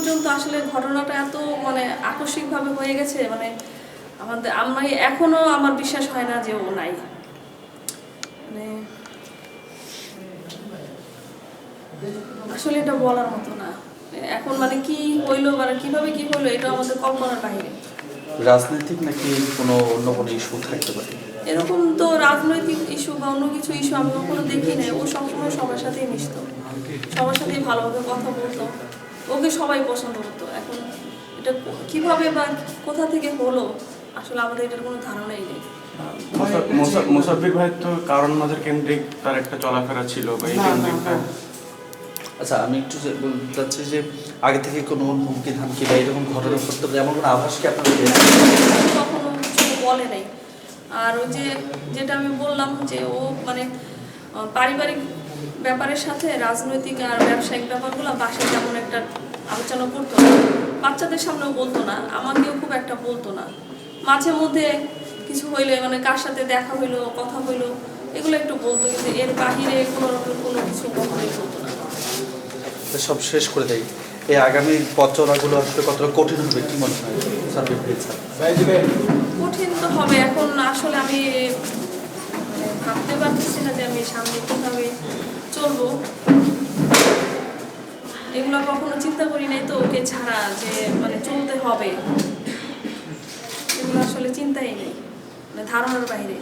পর্যন্ত আসলে ঘটনাটা এত মানে আকস্মিকভাবে হয়ে গেছে, মানে আমি এখনো আমার বিশ্বাস হয় না যে ও নাই। মানে আসলে এটা বলার মতো না এখন, মানে কি হইলো মানে কিভাবে কি হইলো এটা আমাদের কল্পনার বাইরে। রাজনৈতিক নাকি কোনো অন্য কোনো ইস্যু থাকতে পারে? এরকম তো রাজনৈতিক ইস্যু বা অন্য কিছু ইস্যু আমি কখনো দেখি নাই। ও সবসময় সবার সাথেই মিশতো, সবার সাথেই ভালোভাবে কথা বলতো, ওকে সবাই পছন্দ করতো। এখন এটা কিভাবে বা কোথা থেকে হলো আসলে আমাদের এটার কোনো ধারণাই নেই। মুসাফির ভাই তো কারণ নজর কেন্দ্রিক তার একটা চলাফেরা ছিল বা এই কেন্দ্রিকটা। আচ্ছা, আমি একটু বলতে চাচ্ছি যে আগে থেকে কোনো হুমকি ধামকি বা এরকম ঘটনা করতে পারে এমন কোনো আভাস কি আপনার কখনো কিছু বলে নাই। আর ওই যে যেটা আমি বললাম যে ও মানে পারিবারিক ব্যাপারের সাথে রাজনৈতিক আর ব্যবসায়িক ব্যাপারগুলো বাসায় তেমন একটা আলোচনা করতো না, বাচ্চাদের সামনেও বলতো না, আমাকেও খুব একটা বলতো না। মাঝে মধ্যে কিছু হইলে মানে কার সাথে দেখা হইলো কথা হইলো এগুলো একটু বলতো, কিন্তু এর বাহিরে কোনো কিছু কখনোই বলতো না। সব শেষ করে দেয়? এই আগামী পথ চলাগুলো আসলে কতটা কঠিন হবে কি মনে হয় সার্বিক? কঠিন তো হবে। এখন আসলে আমি ভাবতে পারতেছি না যে আমি সামনে কীভাবে চলবো, এগুলো কখনো চিন্তা করি নাই তো ওকে ছাড়া যে মানে চলতে হবে, এগুলো আসলে চিন্তাই নেই, মানে ধারণার বাইরে।